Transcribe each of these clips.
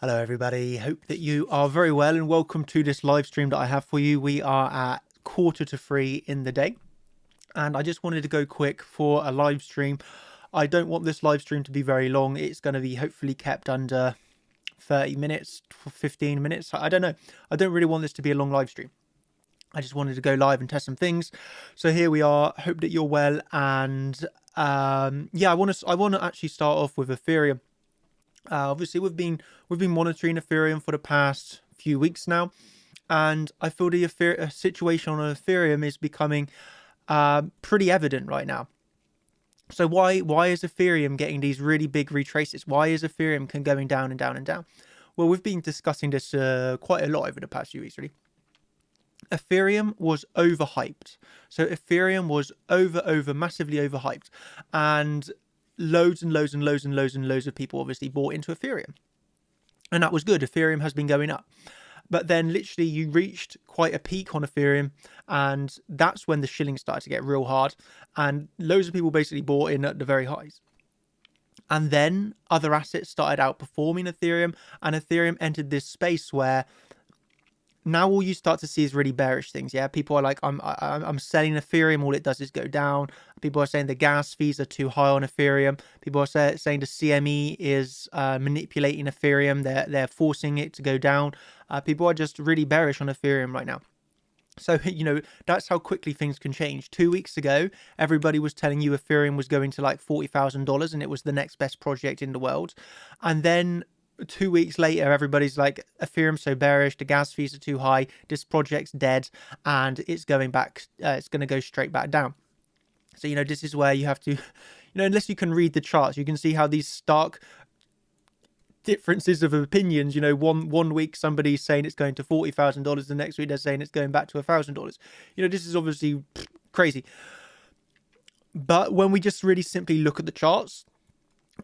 Hello everybody, hope that you are very well and welcome to this live stream that I have for you. We are at 2:45 in the day and I just wanted to go quick for a live stream. I don't want this live stream to be very long. It's going to be hopefully kept under 30 minutes, 15 minutes. I don't know. I don't really want this to be a long live stream. I just wanted to go live and test some things. So here we are. Hope that you're well. And yeah, I want to actually start off with Ethereum. Obviously, we've been monitoring Ethereum for the past few weeks now, and I feel the situation on Ethereum is becoming pretty evident right now. So why is Ethereum getting these really big retraces? Why is Ethereum going down and down and down? Well, we've been discussing this quite a lot over the past few weeks, really. Ethereum was overhyped. So Ethereum was massively overhyped, and loads of people obviously bought into Ethereum, and that was good. Ethereum has been going up, but then literally you reached quite a peak on Ethereum, and that's when the shilling started to get real hard, and loads of people basically bought in at the very highs. And then other assets started outperforming Ethereum, and Ethereum entered this space where now all you start to see is really bearish things. Yeah, people are like, I'm selling Ethereum. All it does is go down. People are saying the gas fees are too high on Ethereum. People are saying the CME is manipulating Ethereum. They're forcing it to go down. People are just really bearish on Ethereum right now. So, you know, that's how quickly things can change. 2 weeks ago, everybody was telling you Ethereum was going to like $40,000 and it was the next best project in the world. And then 2 weeks later, everybody's like, Ethereum's so bearish, the gas fees are too high, this project's dead, and it's going back, it's going to go straight back down. So, you know, this is where you have to, you know, unless you can read the charts, you can see how these stark differences of opinions, you know, one week somebody's saying it's going to $40,000, the next week they're saying it's going back to $1,000. You know, this is obviously crazy. But when we just really simply look at the charts,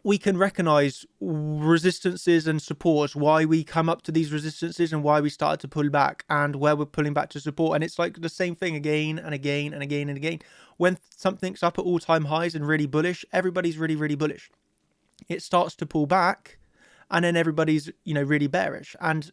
we can recognize resistances and supports, why we come up to these resistances and why we started to pull back and where we're pulling back to support. And it's like the same thing again and again and again and again. When something's up at all-time highs and really bullish, everybody's really bullish. It starts to pull back and then everybody's, you know, really bearish. And,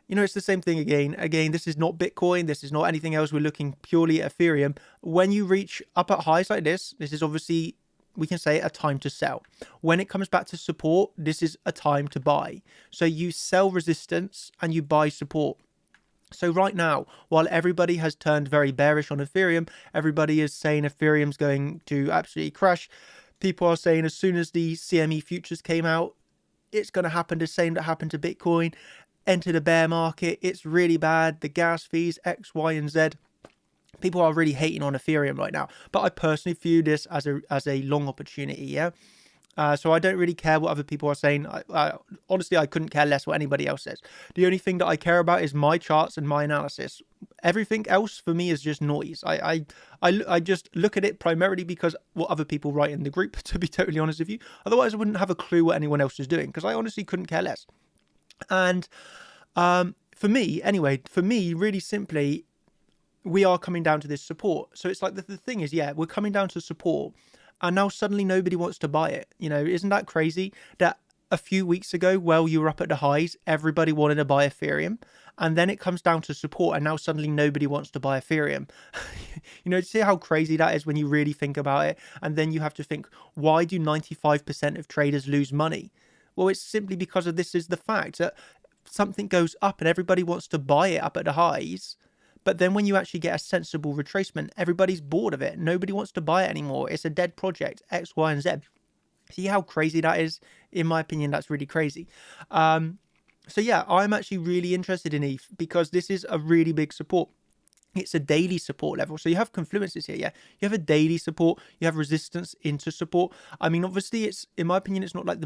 you know, it's the same thing again. Again, this is not Bitcoin. This is not anything else. We're looking purely at Ethereum. When you reach up at highs like this is obviously, we can say, a time to sell. When it comes back to support, this is a time to buy. So you sell resistance and you buy support. So right now, while everybody has turned very bearish on Ethereum, everybody is saying Ethereum's going to absolutely crash. People are saying as soon as the CME futures came out, it's going to happen the same that happened to Bitcoin. Enter the bear market. It's really bad. The gas fees, X, Y, and Z. People are really hating on Ethereum right now, but I personally view this as a long opportunity. Yeah. So I don't really care what other people are saying. Honestly, I couldn't care less what anybody else says. The only thing that I care about is my charts and my analysis. Everything else for me is just noise. I just look at it primarily because what other people write in the group, to be totally honest with you. Otherwise, I wouldn't have a clue what anyone else is doing because I honestly couldn't care less. And for me, really simply, we are coming down to this support. So it's like the thing is, yeah, we're coming down to support and now suddenly nobody wants to buy it. You know, isn't that crazy that a few weeks ago, while you were up at the highs, everybody wanted to buy Ethereum, and then it comes down to support and now suddenly nobody wants to buy Ethereum. You know, see how crazy that is when you really think about it. And then you have to think, why do 95% of traders lose money? Well, it's simply because of this is the fact that something goes up and everybody wants to buy it up at the highs. But then when you actually get a sensible retracement, everybody's bored of it. Nobody wants to buy it anymore. It's a dead project, X, Y, and Z. See how crazy that is? In my opinion, that's really crazy. So yeah, I'm actually really interested in ETH because this is a really big support. It's a daily support level. So you have confluences here, yeah. You have a daily support. You have resistance into support. I mean, obviously, it's, in my opinion, it's not like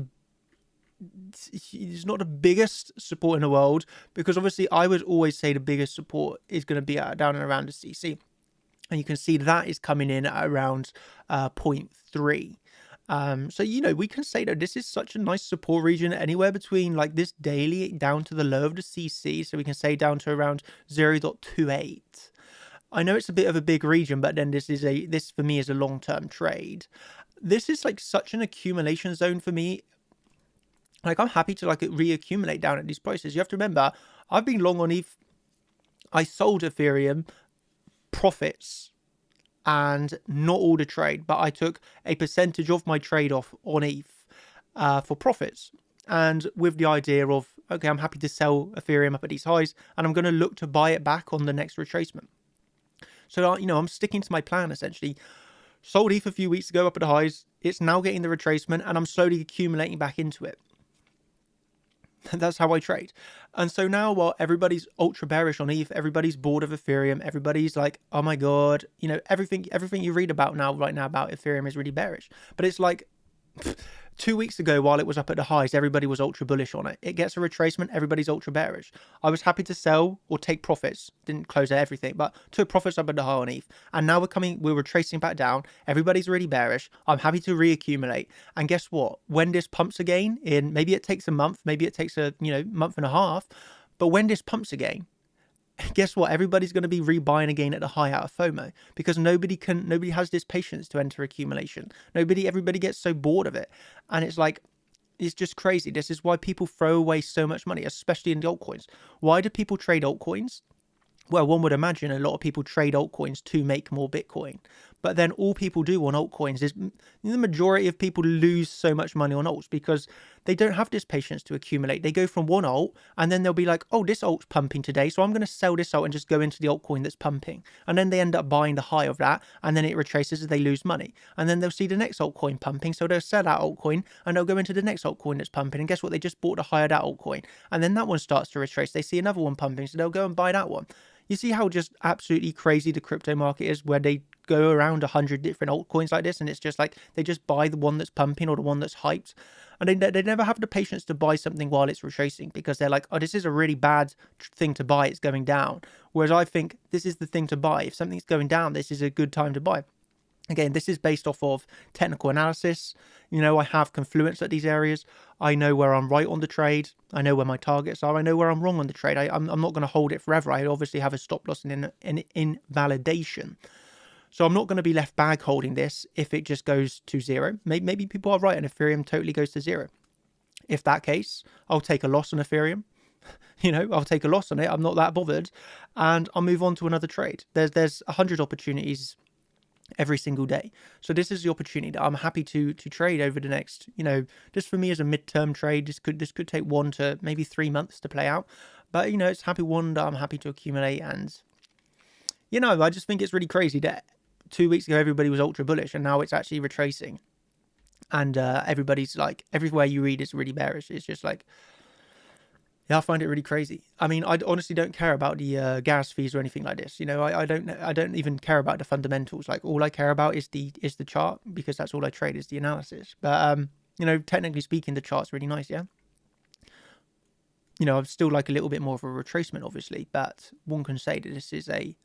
it's not the biggest support in the world, because obviously I would always say the biggest support is going to be down and around the CC, and you can see that is coming in at around 0.3. So, you know, we can say that this is such a nice support region, anywhere between like this daily down to the low of the CC. So we can say down to around 0.28. I know it's a bit of a big region, but then this for me is a long-term trade. This is like such an accumulation zone for me. Like, I'm happy to like reaccumulate down at these prices. You have to remember, I've been long on ETH. I sold Ethereum profits and not all the trade, but I took a percentage of my trade off on ETH for profits. And with the idea of, okay, I'm happy to sell Ethereum up at these highs, and I'm going to look to buy it back on the next retracement. So, you know, I'm sticking to my plan essentially. Sold ETH a few weeks ago up at the highs. It's now getting the retracement, and I'm slowly accumulating back into it. That's how I trade. And so now, while everybody's ultra bearish on ETH, everybody's bored of Ethereum, everybody's like, oh my God, you know, everything you read about right now about Ethereum is really bearish. But it's like 2 weeks ago, while it was up at the highs, everybody was ultra bullish on it. It gets a retracement, everybody's ultra bearish. I was happy to sell or take profits. Didn't close out everything, but took profits up at the high on ETH. And now we're retracing back down. Everybody's really bearish. I'm happy to reaccumulate. And guess what? When this pumps again, in maybe it takes a month, maybe it takes a month and a half, but when this pumps again, guess what? Everybody's going to be rebuying again at the high out of FOMO, because nobody has this patience to enter accumulation. Everybody gets so bored of it. And it's like, it's just crazy. This is why people throw away so much money, especially in the altcoins. Why do people trade altcoins? Well, one would imagine a lot of people trade altcoins to make more Bitcoin. But then all people do on altcoins is, the majority of people lose so much money on alts because they don't have this patience to accumulate. They go from one alt and then they'll be like, oh, this alt's pumping today, so I'm going to sell this alt and just go into the altcoin that's pumping. And then they end up buying the high of that, and then it retraces as they lose money. And then they'll see the next altcoin pumping, so they'll sell that altcoin and they'll go into the next altcoin that's pumping. And guess what? They just bought the high of that altcoin. And then that one starts to retrace. They see another one pumping, so they'll go and buy that one. You see how just absolutely crazy the crypto market is, where they go around 100 different altcoins like this, and it's just like they just buy the one that's pumping or the one that's hyped, and they never have the patience to buy something while it's retracing, because they're like, oh, this is a really bad thing to buy, it's going down. Whereas I think this is the thing to buy. If something's going down, this is a good time to buy. Again, this is based off of technical analysis. You know, I have confluence at these areas. I know where I'm right on the trade. I know where my targets are. I know where I'm wrong on the trade. I'm not going to hold it forever. I obviously have a stop loss and an invalidation. So I'm not going to be left bag holding this if it just goes to zero. Maybe people are right and Ethereum totally goes to zero. If that case, I'll take a loss on Ethereum. You know, I'll take a loss on it. I'm not that bothered. And I'll move on to another trade. There's 100 opportunities every single day. So this is the opportunity that I'm happy to trade over the next, just for me as a midterm trade, this could take 1 to maybe 3 months to play out. But, it's happy one that I'm happy to accumulate. And, I just think it's really crazy that 2 weeks ago, everybody was ultra bullish and now it's actually retracing. And everybody's like, everywhere you read is really bearish. It's just like, yeah, I find it really crazy. I mean, I honestly don't care about the gas fees or anything like this. I don't even care about the fundamentals. Like, all I care about is the chart, because that's all I trade is the analysis. But technically speaking, the chart's really nice, yeah. I'm still like a little bit more of a retracement, obviously, but one can say that this is a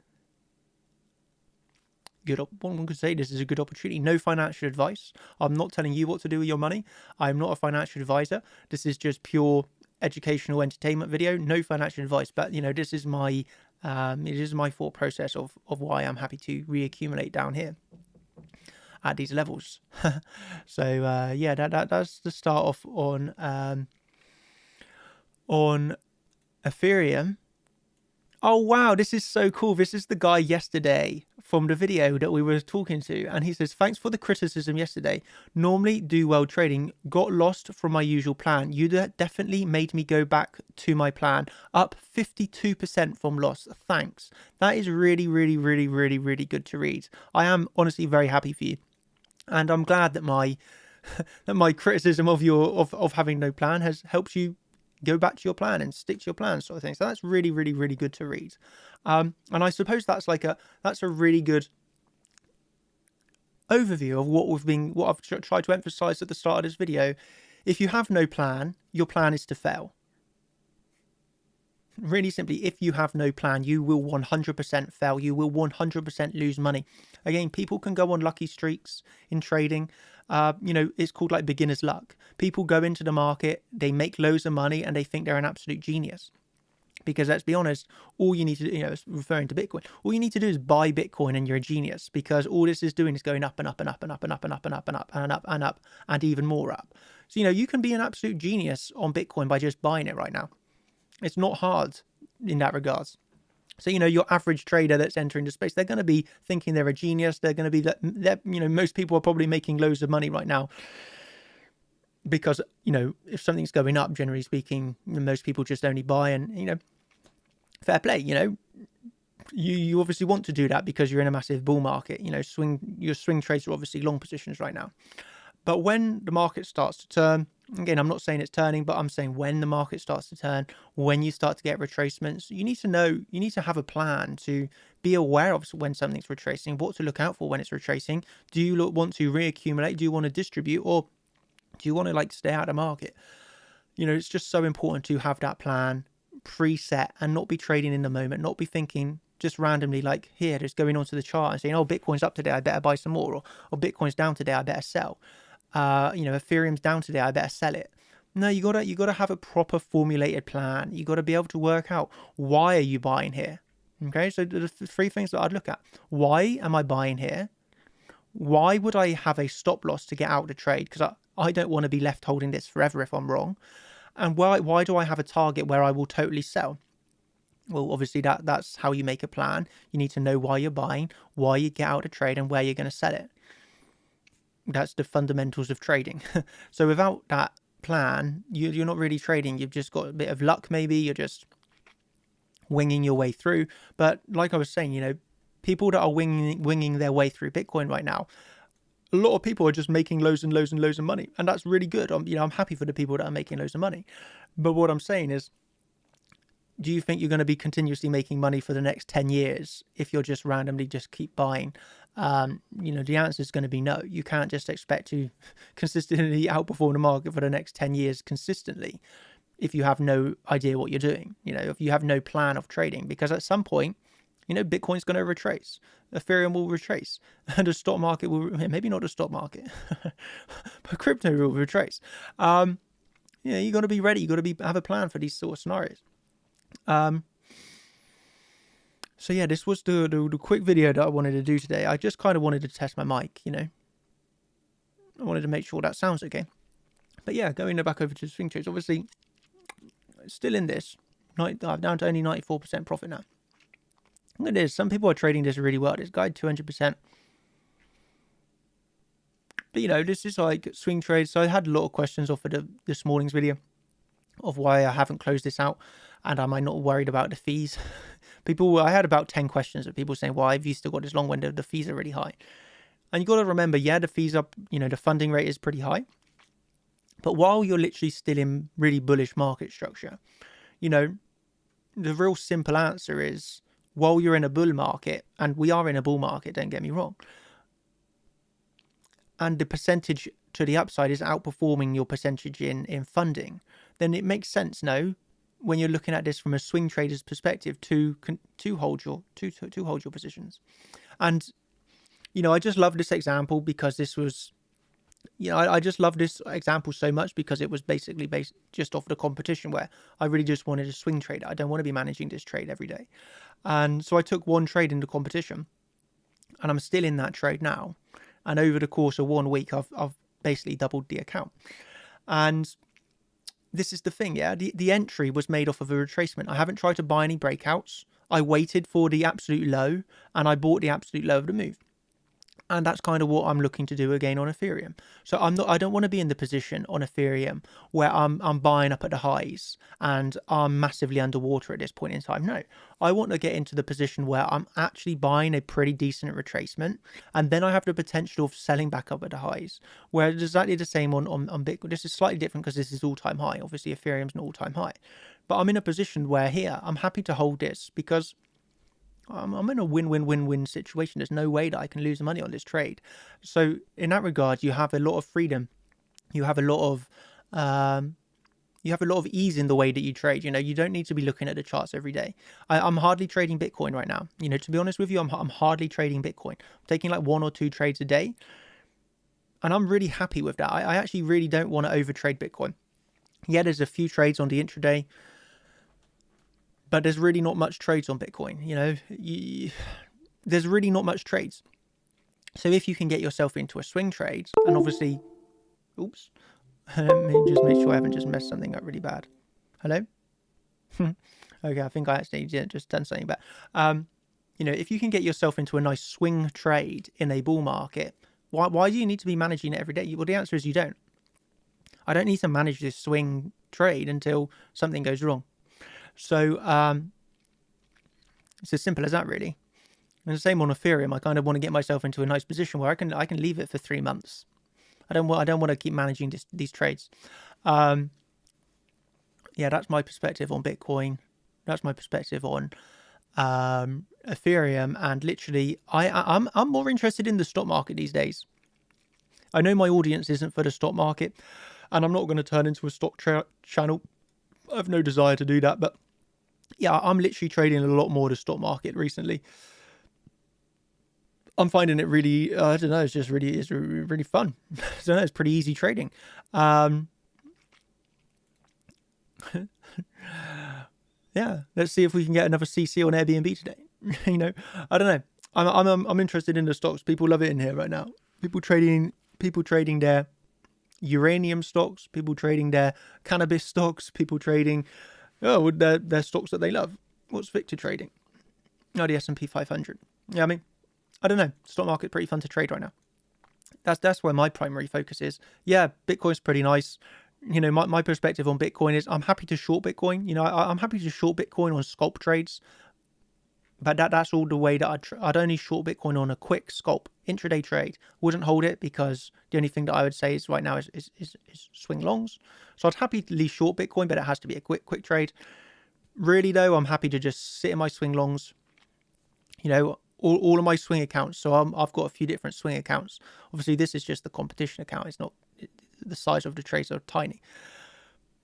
good opportunity. No financial advice. I'm not telling you what to do with your money. I'm not a financial advisor. This is just pure educational entertainment video. No financial advice, but this is my thought process of why I'm happy to reaccumulate down here at these levels. So yeah, that's the start off on Ethereum. Oh wow, this is so cool. This is the guy yesterday from the video that we were talking to, and he says, thanks for the criticism yesterday. Normally do well trading, got lost from my usual plan. You definitely made me go back to my plan, up 52% from loss. Thanks. That is really, really, really, really, really good to read. I am honestly very happy for you, and I'm glad that my criticism of of having no plan has helped you go back to your plan and stick to your plan, sort of thing. So that's really, really, really good to read. And I suppose that's a really good overview of what I've tried to emphasize at the start of this video. If you have no plan, your plan is to fail. Really simply, if you have no plan, you will 100% fail. You will 100% lose money. Again, people can go on lucky streaks in trading. It's called like beginner's luck. People go into the market, they make loads of money, and they think they're an absolute genius. Because let's be honest, all you need to do, referring to Bitcoin, all you need to do is buy Bitcoin and you're a genius, because all this is doing is going up and up and up and up and up and up and up and up and up and up and even more up. So, you can be an absolute genius on Bitcoin by just buying it right now. It's not hard in that regards. So, your average trader that's entering the space, they're going to be thinking they're a genius. They're going to be, most people are probably making loads of money right now because, if something's going up, generally speaking, most people just only buy and, fair play, you obviously want to do that because you're in a massive bull market. Your swing trades are obviously long positions right now. But when the market starts to turn, again, I'm not saying it's turning, but I'm saying when the market starts to turn, when you start to get retracements, you need to have a plan to be aware of when something's retracing, what to look out for when it's retracing. Do you want to reaccumulate? Do you want to distribute? Or do you want to stay out of the market? It's just so important to have that plan preset and not be trading in the moment, not be thinking just randomly here, just going onto the chart and saying, oh, Bitcoin's up today, I better buy some more, or Bitcoin's down today, I better sell. Ethereum's down today, I better sell it. No, you gotta have a proper formulated plan. You gotta be able to work out, why are you buying here? Okay, so the three things that I'd look at: why am I buying here? Why would I have a stop loss to get out of the trade? Because I don't want to be left holding this forever if I'm wrong. And why do I have a target where I will totally sell? Well, obviously that's how you make a plan. You need to know why you're buying, why you get out of trade, and where you're going to sell it. That's the fundamentals of trading. So without that plan, you're not really trading. You've just got a bit of luck, maybe. You're just winging your way through. But like I was saying, people that are winging their way through Bitcoin right now, a lot of people are just making loads and loads and loads of money. And that's really good. I'm happy for the people that are making loads of money. But what I'm saying is, do you think you're going to be continuously making money for the next 10 years if you're just randomly just keep buying? The answer is going to be no. You can't just expect to consistently outperform the market for the next 10 years consistently if you have no idea what you're doing, if you have no plan of trading, because at some point, Bitcoin's going to retrace, Ethereum will retrace, and the stock market will, maybe not the stock market, but crypto will retrace. You got to be ready. You got to have a plan for these sort of scenarios. So yeah, this was the quick video that I wanted to do today. I just kind of wanted to test my mic, I wanted to make sure that sounds okay. But yeah, going back over to the swing trades, obviously still in this, I'm down to only 94% profit now. Look at this, some people are trading this really well. This guy 200%. But this is swing trades. So I had a lot of questions off of this morning's video of why I haven't closed this out, and am I not worried about the fees? I had about 10 questions of people saying, why have you still got this long when the fees are really high? And you got to remember, yeah, the fees are, the funding rate is pretty high. But while you're literally still in really bullish market structure, the real simple answer is, while you're in a bull market, and we are in a bull market, don't get me wrong, and the percentage to the upside is outperforming your percentage in funding, then it makes sense, no, when you're looking at this from a swing trader's perspective, to hold your positions. And I just love this example because this was, I just love this example so much because it was basically based just off the competition where I really just wanted to swing trade. I don't want to be managing this trade every day. And so I took one trade in the competition, and I'm still in that trade now. And over the course of 1 week, I've basically doubled the account. And this is the thing, yeah? The entry was made off of a retracement. I haven't tried to buy any breakouts. I waited for the absolute low, and I bought the absolute low of the move. And that's kind of what I'm looking to do again on Ethereum. So I don't want to be in the position on Ethereum where I'm buying up at the highs and I'm massively underwater at this point in time. No, I want to get into the position where I'm actually buying a pretty decent retracement, and then I have the potential of selling back up at the highs. Where it's exactly the same on Bitcoin. This is slightly different because this is all-time high. Obviously, Ethereum's an all-time high. But I'm in a position where here, I'm happy to hold this because I'm in a win-win-win-win situation. There's no way that I can lose money on this trade. So in that regard, you have a lot of freedom. You have a lot of ease in the way that you trade. You don't need to be looking at the charts every day. I'm hardly trading Bitcoin right now. To be honest with you, I'm hardly trading Bitcoin. I'm taking like 1 or 2 trades a day, and I'm really happy with that. I actually really don't want to overtrade Bitcoin. Yeah, there's a few trades on the intraday, but there's really not much trades on Bitcoin. There's really not much trades. So if you can get yourself into a swing trade, and obviously, Let me just make sure I haven't just messed something up really bad. Hello? Okay, I think I actually just done something bad. You know, if you can get yourself into a nice swing trade in a bull market, why do you need to be managing it every day? Well, the answer is you don't. I don't need to manage this swing trade until something goes wrong. So it's as simple as that, really. And the same on Ethereum. I kind of want to get myself into a nice position where I can leave it for 3 months. I don't want to keep managing these trades. Yeah, that's my perspective on Bitcoin. That's my perspective on Ethereum, and literally, I'm more interested in the stock market these days. I know my audience isn't for the stock market, and I'm not going to turn into a stock channel. I have no desire to do that, but yeah, I'm literally trading a lot more the stock market recently. I'm finding it really, I don't know, it's really fun. I don't know, it's pretty easy trading. Yeah, let's see if we can get another CC on Airbnb today. You know, I don't know. I'm interested in the stocks. People love it in here right now. People trading their uranium stocks. People trading their cannabis stocks. People trading their stocks that they love. What's Victor trading? Oh, the S&P 500. Yeah, I mean, I don't know. Stock market pretty fun to trade right now. That's where my primary focus is. Yeah, Bitcoin's pretty nice. You know, my perspective on Bitcoin is I'm happy to short Bitcoin. You know, I'm happy to short Bitcoin on scalp trades. But that's all the way that I'd only short Bitcoin on a quick scalp intraday trade. Wouldn't hold it because the only thing that I would say is right now is swing longs. So I'd happily short Bitcoin, but it has to be a quick trade. Really though, I'm happy to just sit in my swing longs. You know, all of my swing accounts. So I've got a few different swing accounts. Obviously, this is just the competition account. It's not the size of the trades are tiny.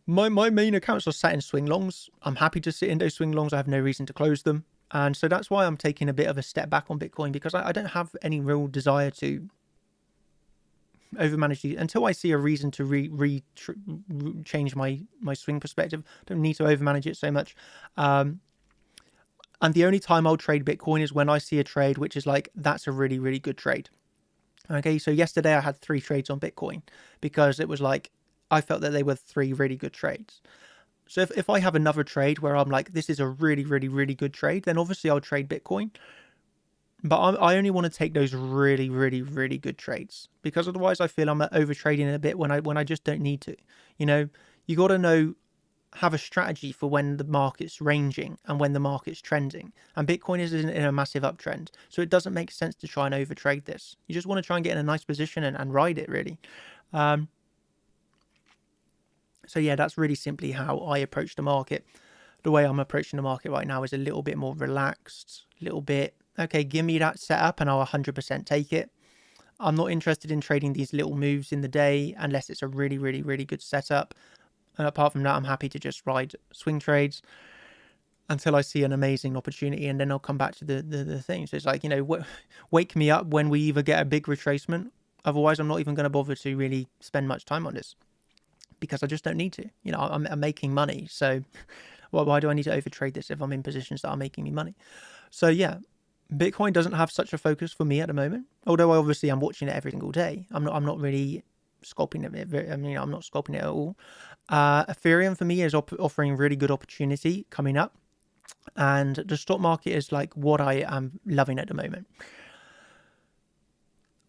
My main accounts are sat in swing longs. I'm happy to sit in those swing longs. I have no reason to close them. And so that's why I'm taking a bit of a step back on Bitcoin, because I don't have any real desire to overmanage these until I see a reason to change my swing perspective. I don't need to overmanage it so much. And the only time I'll trade Bitcoin is when I see a trade which is like, that's a really, really good trade. Okay, so yesterday I had 3 trades on Bitcoin because it was like, I felt that they were 3 really good trades. So if I have another trade where I'm like, this is a really, really, really good trade, then obviously I'll trade Bitcoin. But I only want to take those really, really, really good trades, because otherwise I feel I'm over trading a bit when I just don't need to. You know, you got to have a strategy for when the market's ranging and when the market's trending. And Bitcoin is in a massive uptrend. So it doesn't make sense to try and overtrade this. You just want to try and get in a nice position and ride it, really. So yeah, that's really simply how I approach the market. The way I'm approaching the market right now is a little bit more relaxed, a little bit, okay, give me that setup and I'll 100% take it. I'm not interested in trading these little moves in the day unless it's a really, really, really good setup. And apart from that, I'm happy to just ride swing trades until I see an amazing opportunity, and then I'll come back to the thing. So it's like, you know, wake me up when we either get a big retracement. Otherwise, I'm not even going to bother to really spend much time on this, because I just don't need to. You know, I'm making money. So why do I need to overtrade this if I'm in positions that are making me money? So yeah, Bitcoin doesn't have such a focus for me at the moment. Although obviously I'm watching it every single day. I'm not really scalping it. I mean, I'm not scalping it at all. Ethereum for me is offering really good opportunity coming up. And the stock market is like what I am loving at the moment.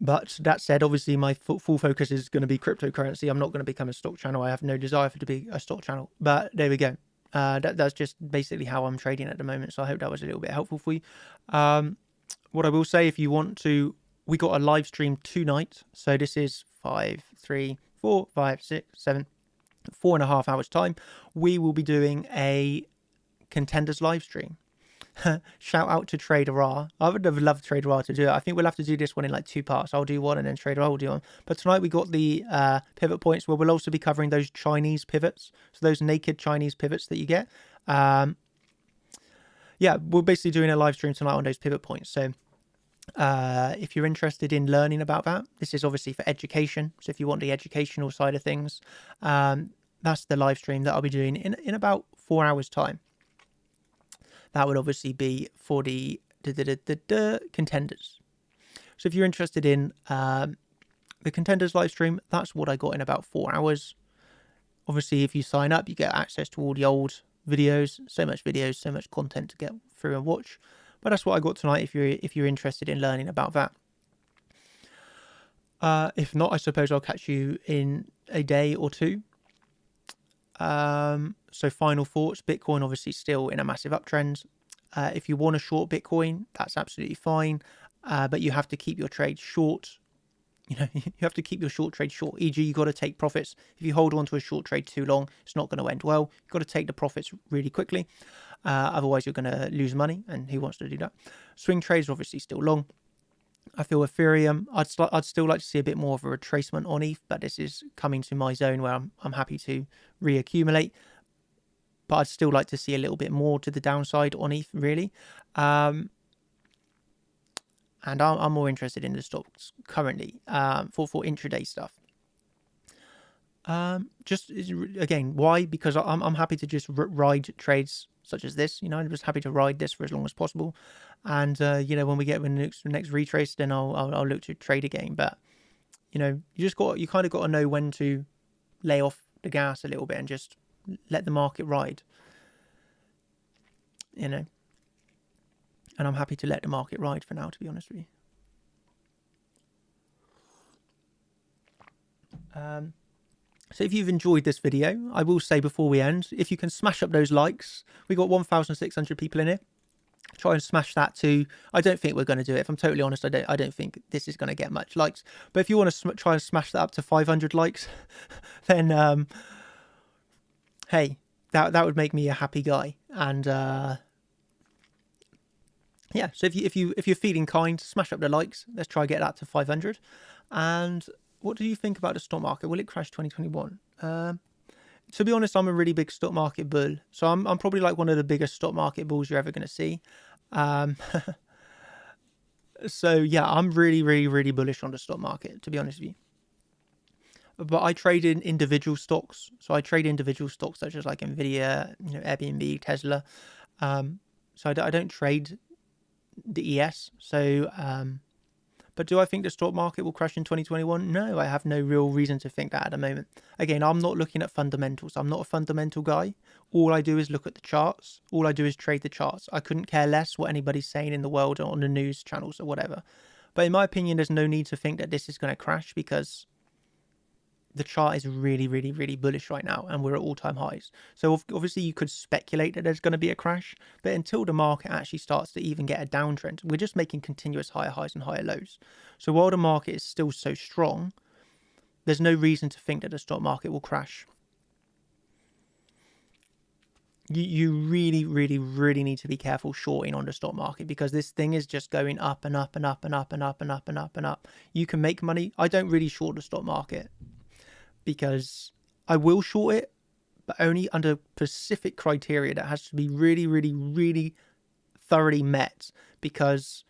But that said, obviously my full focus is going to be cryptocurrency. I'm not going to become a stock channel. I have no desire for it to be a stock channel. But there we go. That's just basically how I'm trading at the moment. So I hope that was a little bit helpful for you. What I will say, if you want to, we got a live stream tonight. So this is 5, 3, 4, 5, 6, 7, 4.5 hours time. We will be doing a contenders live stream. Shout out to Trader R. I would have loved Trader R to do it. I think we'll have to do this one in like 2 parts. I'll do one and then Trader R will do one. But tonight we got the pivot points, where we'll also be covering those Chinese pivots. So those naked Chinese pivots that you get. Yeah, we're basically doing a live stream tonight on those pivot points. So if you're interested in learning about that, this is obviously for education. So if you want the educational side of things, that's the live stream that I'll be doing in about 4 hours time. That would obviously be for the contenders. So if you're interested in the contenders live stream, that's what I got in about 4 hours. Obviously, if you sign up, you get access to all the old videos, so much content to get through and watch. But that's what I got tonight if you're interested in learning about that. If not, I suppose I'll catch you in a day or two. So final thoughts, Bitcoin obviously still in a massive uptrend. If you want to short Bitcoin, that's absolutely fine. But you have to keep your trade short. You have to keep your short trade short. E.g., you got to take profits. If you hold on to a short trade too long, it's not going to end well. You've got to take the profits really quickly. Otherwise, you're going to lose money. And who wants to do that? Swing trades are obviously still long. I feel Ethereum, I'd still like to see a bit more of a retracement on ETH, but this is coming to my zone where I'm happy to reaccumulate. But I'd still like to see a little bit more to the downside on ETH, really. And I'm more interested in the stocks currently for intraday stuff. Just again, why? Because I'm happy to just ride trades such as this. I'm just happy to ride this for as long as possible. And when we get the next retrace, then I'll look to trade again. But you kind of got to know when to lay off the gas a little bit and just let the market ride. And I'm happy to let the market ride for now, to be honest with you. So if you've enjoyed this video, I will say before we end, if you can smash up those likes, we got 1,600 people in here. Try and smash that too. I don't think we're going to do it. If I'm totally honest, I don't think this is going to get much likes. But if you want to try and smash that up to 500 likes, then hey, that would make me a happy guy. And yeah, so if you're feeling kind, smash up the likes. Let's try and get that to 500. And what do you think about the stock market? Will it crash 2021? To be honest, I'm a really big stock market bull. So I'm probably like one of the biggest stock market bulls you're ever going to see. So yeah, I'm really, really, really bullish on the stock market, to be honest with you. But I trade in individual stocks. So I trade individual stocks such as like Nvidia, Airbnb, Tesla. So I don't trade the ES. So but do I think the stock market will crash in 2021? No, I have no real reason to think that at the moment. Again, I'm not looking at fundamentals. I'm not a fundamental guy. All I do is look at the charts. All I do is trade the charts. I couldn't care less what anybody's saying in the world or on the news channels or whatever. But in my opinion, there's no need to think that this is going to crash because the chart is really, really, really bullish right now and we're at all-time highs. So obviously you could speculate that there's going to be a crash, but until the market actually starts to even get a downtrend, we're just making continuous higher highs and higher lows. So while the market is still so strong, there's no reason to think that the stock market will crash. You really, really, really need to be careful shorting on the stock market because this thing is just going up and up and up and up and up and up and up and up. You can make money. I don't really short the stock market, because I will short it, but only under specific criteria that has to be really, really, really thoroughly met. Because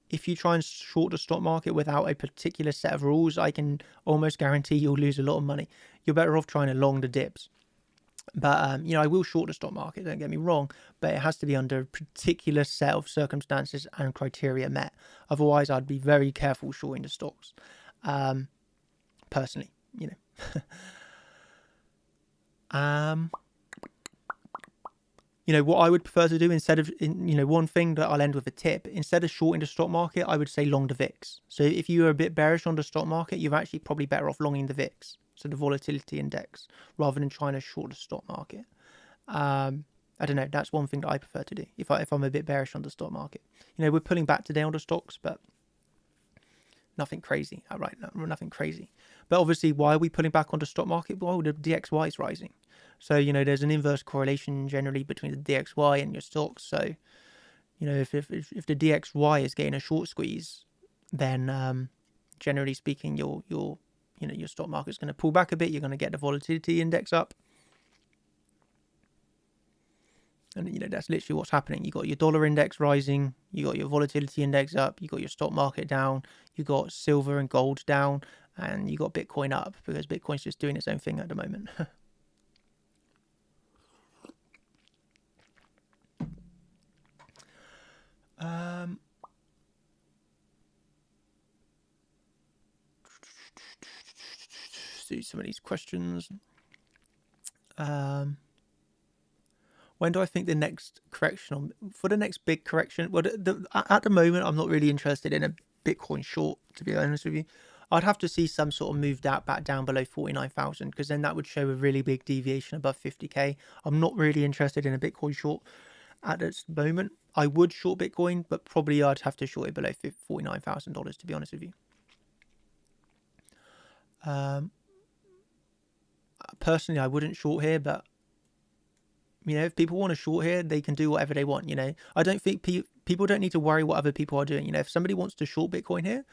if you try and short the stock market without a particular set of rules, I can almost guarantee you'll lose a lot of money. You're better off trying to long the dips. But, I will short the stock market, don't get me wrong, but it has to be under a particular set of circumstances and criteria met. Otherwise, I'd be very careful shorting the stocks. Personally, what I would prefer to do instead of, one thing that I'll end with a tip, instead of shorting the stock market, I would say long the VIX. So if you're a bit bearish on the stock market, you're actually probably better off longing the VIX, so the volatility index, rather than trying to short the stock market. I don't know. That's one thing that I prefer to do if I'm a bit bearish on the stock market. We're pulling back today on the stocks, but nothing crazy. Right, nothing crazy. But obviously, why are we pulling back on the stock market? Well, the DXY is rising. So, there's an inverse correlation generally between the DXY and your stocks. So, if the DXY is getting a short squeeze, then generally speaking, your stock market's going to pull back a bit. You're going to get the volatility index up. And, that's literally what's happening. You got your dollar index rising. You got your volatility index up. You got your stock market down. You got silver and gold down. And you got Bitcoin up because Bitcoin's just doing its own thing at the moment. see some of these questions. When do I think the next correction for the next big correction? Well, at the moment, I'm not really interested in a Bitcoin short, to be honest with you. I'd have to see some sort of move back down below 49,000, because then that would show a really big deviation above 50k. I'm not really interested in a Bitcoin short at this moment. I would short Bitcoin, but probably I'd have to short it below $49,000, to be honest with you. Personally, I wouldn't short here, but if people want to short here, they can do whatever they want. I don't think people don't need to worry what other people are doing. If somebody wants to short Bitcoin here,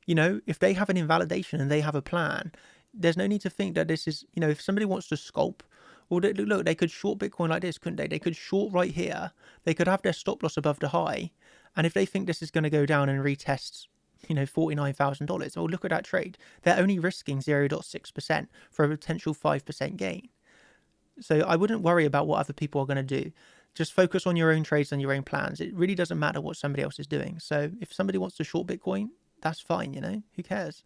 if they have an invalidation and they have a plan, there's no need to think that this is, if somebody wants to scalp, well, look, they could short Bitcoin like this, couldn't they? They could short right here. They could have their stop loss above the high. And if they think this is going to go down and retest, $49,000, well, look at that trade. They're only risking 0.6% for a potential 5% gain. So I wouldn't worry about what other people are going to do. Just focus on your own trades and your own plans. It really doesn't matter what somebody else is doing. So if somebody wants to short Bitcoin, that's fine, who cares?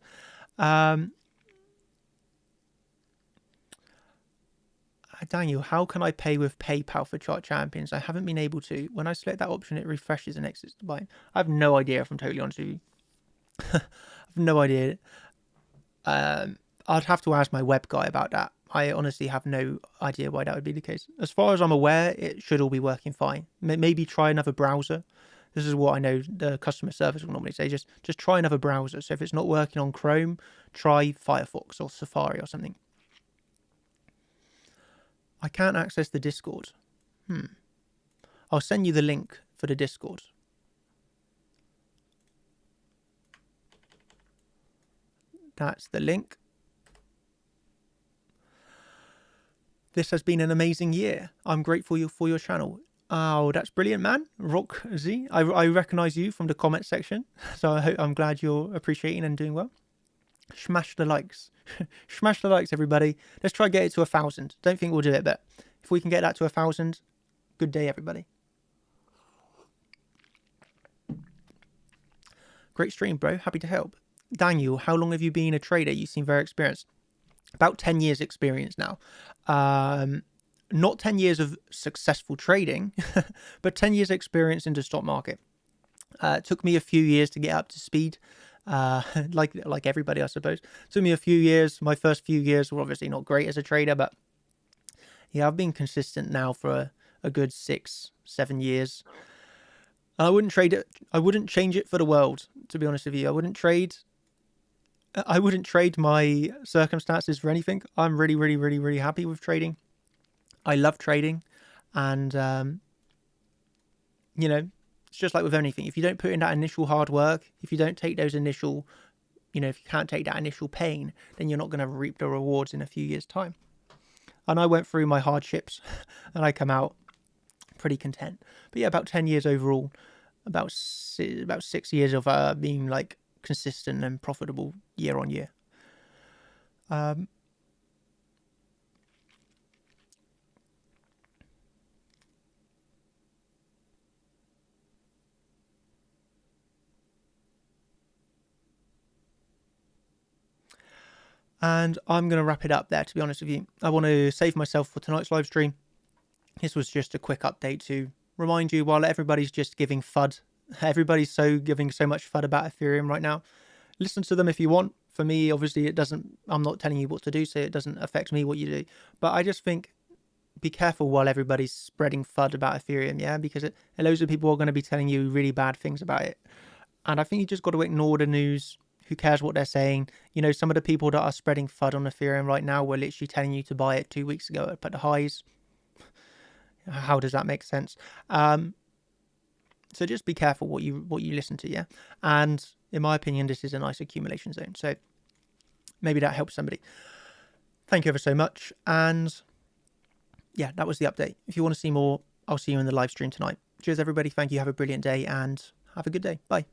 Daniel, how can I pay with PayPal for Chart Champions? I haven't been able to. When I select that option, it refreshes and exits to buy. I have no idea, if I'm totally honest with you. I have no idea. I'd have to ask my web guy about that. I honestly have no idea why that would be the case. As far as I'm aware, it should all be working fine. Maybe try another browser. This is what I know the customer service will normally say. Just try another browser. So if it's not working on Chrome, try Firefox or Safari or something. I can't access the Discord. I'll send you the link for the Discord. That's the link. This has been an amazing year. I'm grateful for your channel. Oh, that's brilliant, man. Rock Z. I recognize you from the comment section. So I'm glad you're appreciating and doing well. Smash the likes. Smash the likes, everybody. Let's try to get it to 1,000. Don't think we'll do it, but if we can get that to 1,000, good day, everybody. Great stream, bro. Happy to help. Daniel, how long have you been a trader? You seem very experienced. About 10 years experience now. Not 10 years of successful trading, but 10 years experience in the stock market. It took me a few years to get up to speed. Like everybody, I suppose. It took me a few years. My first few years were obviously not great as a trader, but yeah, I've been consistent now for a good 6-7 years. I wouldn't trade it. I wouldn't change it for the world, to be honest with you. I wouldn't trade my circumstances for anything. I'm really, really, really, really happy with trading. I love trading, and it's just like with anything. If you don't put in that initial hard work, if you don't take those initial, if you can't take that initial pain, then you're not going to reap the rewards in a few years' time. And I went through my hardships, and I come out pretty content. But yeah, about 10 years overall, about 6 years of being like consistent and profitable year on year. And I'm going to wrap it up there, to be honest with you. I want to save myself for tonight's live stream. This was just a quick update to remind you, while everybody's just giving FUD, everybody's giving so much FUD about Ethereum right now. Listen to them if you want. For me, obviously, it doesn't, I'm not telling you what to do, so it doesn't affect me what you do. But I just think, be careful while everybody's spreading FUD about Ethereum, yeah? Because loads of people are going to be telling you really bad things about it. And I think you just got to ignore the news. Who cares what they're saying? Some of the people that are spreading FUD on Ethereum right now were literally telling you to buy it 2 weeks ago at the highs. How does that make sense? So just be careful what you listen to, yeah? And in my opinion, this is a nice accumulation zone. So maybe that helps somebody. Thank you ever so much. And yeah, that was the update. If you want to see more, I'll see you in the live stream tonight. Cheers, everybody. Thank you. Have a brilliant day and have a good day. Bye.